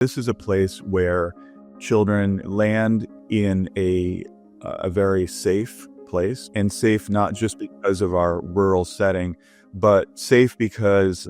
This is a place where children land in a very safe place, and safe not just because of our rural setting, but safe because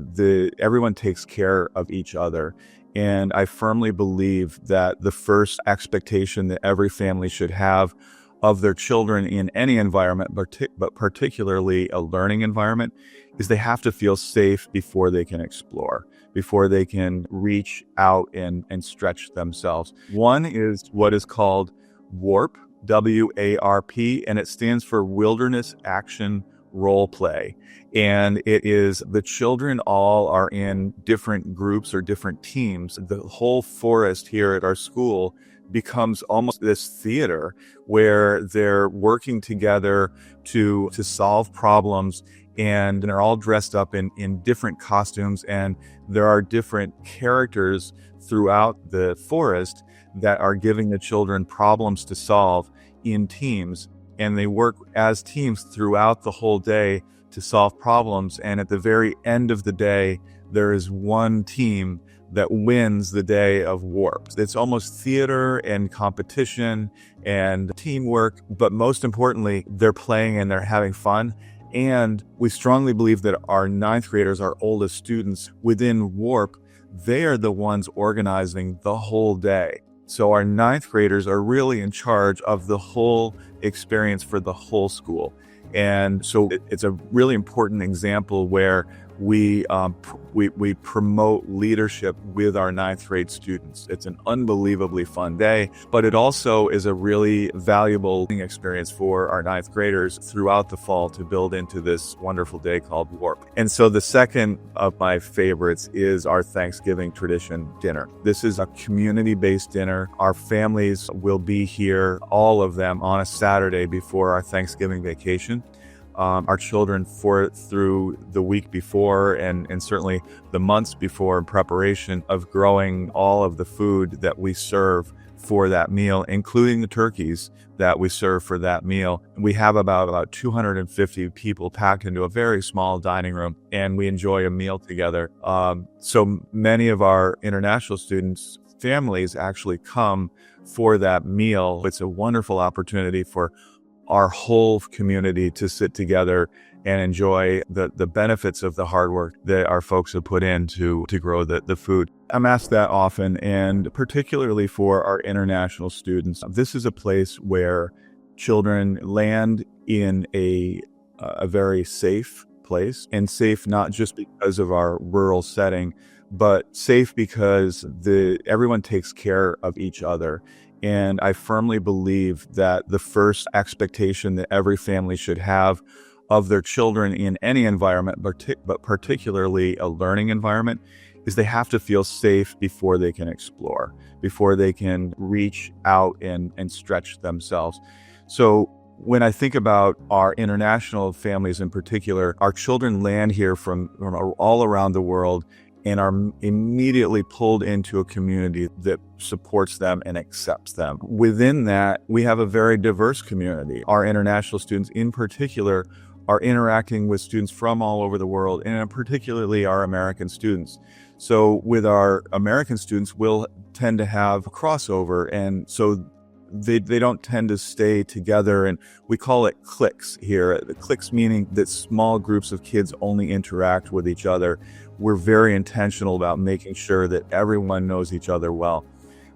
everyone takes care of each other. And I firmly believe that the first expectation that every family should have of their children in any environment, but particularly a learning environment, is they have to feel safe before they can explore, before they can reach out and stretch themselves. One is what is called WARP, WARP, and it stands for Wilderness Action Role Play. And it is the children all are in different groups or different teams. The whole forest here at our school becomes almost this theater where they're working together to solve problems, and they're all dressed up in different costumes, and there are different characters throughout the forest that are giving the children problems to solve in teams, and they work as teams throughout the whole day to solve problems. And at the very end of the day, there is one team that wins the day of warp. It's almost theater and competition and teamwork, but most importantly, they're playing and they're having fun. And we strongly believe that our ninth graders, our oldest students within WARP, they are the ones organizing the whole day. So our ninth graders are really in charge of the whole experience for the whole school. And so it's a really important example where we promote leadership with our ninth grade students. It's an unbelievably fun day, but it also is a really valuable experience for our ninth graders throughout the fall to build into this wonderful day called WARP. And so the second of my favorites is our Thanksgiving tradition dinner. This is a community-based dinner. Our families will be here, all of them, on a Saturday before our Thanksgiving vacation. Our children through the week before and certainly the months before in preparation of growing all of the food that we serve for that meal, including the turkeys that we serve for that meal. We have about 250 people packed into a very small dining room, and we enjoy a meal together. So many of our international students' families actually come for that meal. It's a wonderful opportunity for our whole community to sit together and enjoy the benefits of the hard work that our folks have put in to grow the food. I'm asked that often, and particularly for our international students. This is a place where children land in a very safe place, and safe not just because of our rural setting, but safe because everyone takes care of each other. And I firmly believe that the first expectation that every family should have of their children in any environment, but particularly a learning environment, is they have to feel safe before they can explore, before they can reach out and stretch themselves. So when I think about our international families in particular, our children land here from all around the world and are immediately pulled into a community that supports them and accepts them. Within that, we have a very diverse community. Our international students in particular are interacting with students from all over the world, and particularly our American students. So with our American students, we'll tend to have a crossover, and so they don't tend to stay together, and we call it cliques here. The cliques meaning that small groups of kids only interact with each other. We're very intentional about making sure that everyone knows each other well.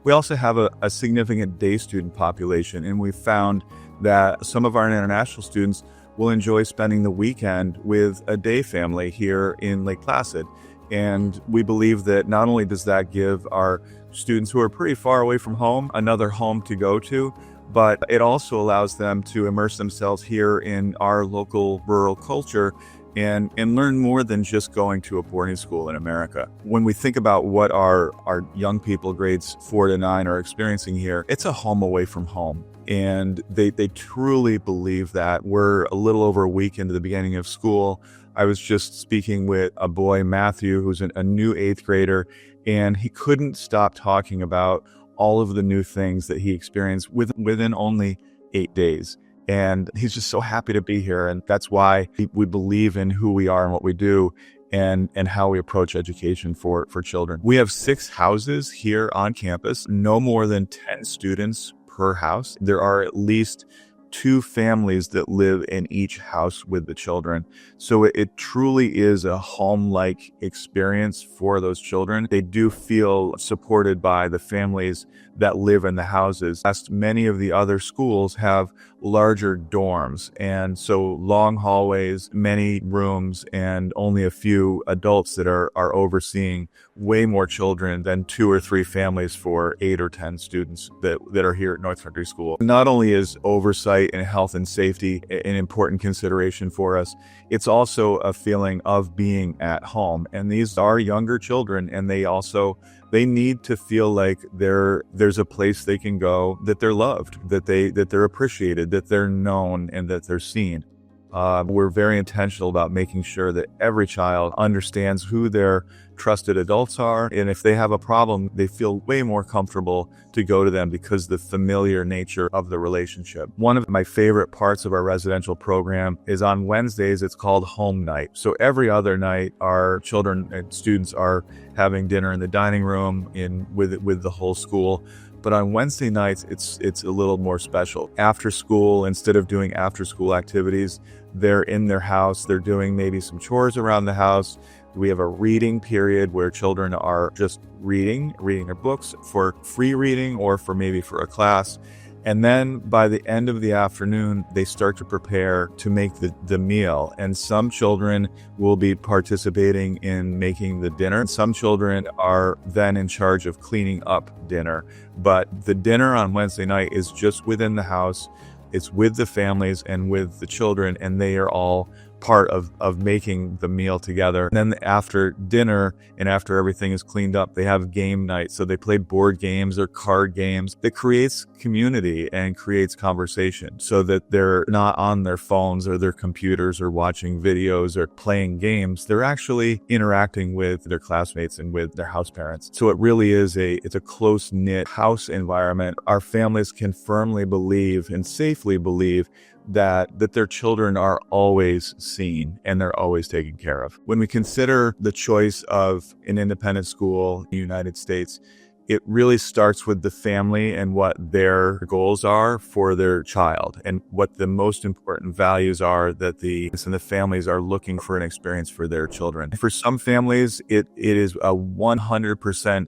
We also have a significant day student population, and we found that some of our international students will enjoy spending the weekend with a day family here in Lake Placid. And we believe that not only does that give our students who are pretty far away from home another home to go to, but it also allows them to immerse themselves here in our local rural culture and learn more than just going to a boarding school in America. When we think about what our young people, grades 4 to 9, are experiencing here, it's a home away from home. And they truly believe that. We're a little over a week into the beginning of school. I was just speaking with a boy, Matthew, who's a new 8th grader, and he couldn't stop talking about all of the new things that he experienced within only 8 days. And he's just so happy to be here. And that's why we believe in who we are and what we do. and how we approach education for children. We have 6 houses here on campus, no more than 10 students per house. There are at least 2 families that live in each house with the children. So it truly is a home-like experience for those children. They do feel supported by the families that live in the houses. As many of the other schools have larger dorms, and so long hallways, many rooms, and only a few adults that are overseeing way more children than 2 or 3 families for 8 or 10 students that are here at North Country School. Not only is oversight and health and safety an important consideration for us, it's also a feeling of being at home. And these are younger children, and they need to feel like there's a place they can go, that they're loved, that they're appreciated, that they're known, and that they're seen. We're very intentional about making sure that every child understands who their trusted adults are, and if they have a problem, they feel way more comfortable to go to them because the familiar nature of the relationship. One of my favorite parts of our residential program is on Wednesdays, it's called home night. So every other night, our children and students are having dinner in the dining room with the whole school. But on Wednesday nights, it's a little more special. After school, instead of doing after school activities, they're in their house. They're doing maybe some chores around the house. We have a reading period where children are just reading their books for free reading or for a class. And then by the end of the afternoon, they start to prepare to make the meal. And some children will be participating in making the dinner. And some children are then in charge of cleaning up dinner. But the dinner on Wednesday night is just within the house. It's with the families and with the children, and they are all part of making the meal together. And then after dinner and after everything is cleaned up, they have game night. So they play board games or card games. That creates community and creates conversation so that they're not on their phones or their computers or watching videos or playing games. They're actually interacting with their classmates and with their house parents. So it really is it's a close-knit house environment. Our families can firmly believe and safely believe that their children are always seen and they're always taken care of. When we consider the choice of an independent school in the United States, it really starts with the family and what their goals are for their child and what the most important values are that the families are looking for an experience for their children. For some families, it is a 100%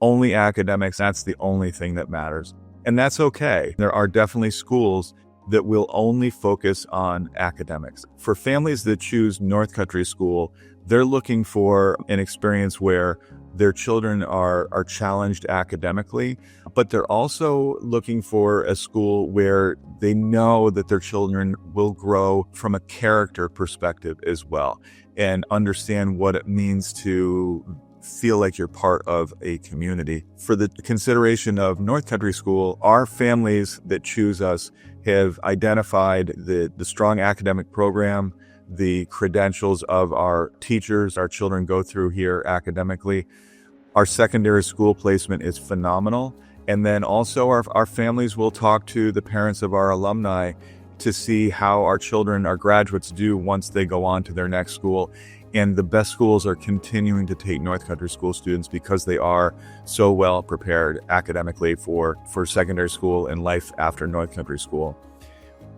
only academics. That's the only thing that matters. And that's okay. There are definitely schools that will only focus on academics. For families that choose North Country School, they're looking for an experience where their children are challenged academically, but they're also looking for a school where they know that their children will grow from a character perspective as well and understand what it means to feel like you're part of a community. For the consideration of North Country School, our families that choose us have identified the strong academic program, the credentials of our teachers our children go through here academically. Our secondary school placement is phenomenal. And then also our families will talk to the parents of our alumni to see how our children, our graduates do once they go on to their next school. And the best schools are continuing to take North Country School students because they are so well prepared academically for secondary school and life after North Country School.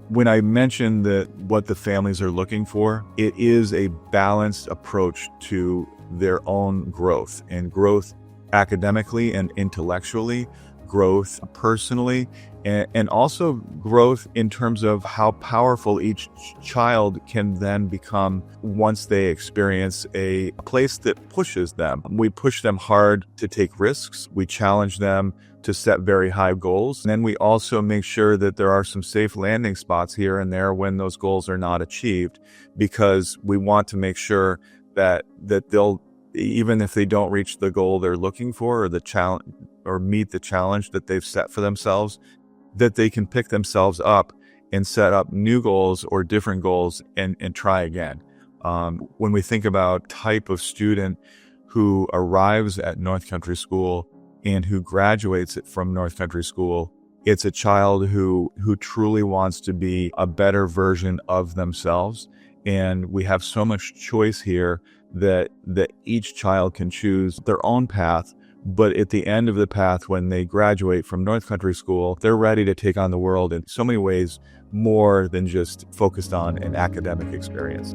When I mentioned that what the families are looking for, it is a balanced approach to their own growth, and growth academically and intellectually, growth personally, and also growth in terms of how powerful each child can then become once they experience a place that pushes them. We push them hard to take risks. We challenge them to set very high goals. And then we also make sure that there are some safe landing spots here and there when those goals are not achieved, because we want to make sure that they'll, even if they don't reach the goal they're looking for or the challenge or meet the challenge that they've set for themselves, that they can pick themselves up and set up new goals or different goals and try again. When we think about type of student who arrives at North Country School and who graduates from North Country School, it's a child who truly wants to be a better version of themselves. And we have so much choice here that each child can choose their own path. But at the end of the path, when they graduate from North Country School, they're ready to take on the world in so many ways more than just focused on an academic experience.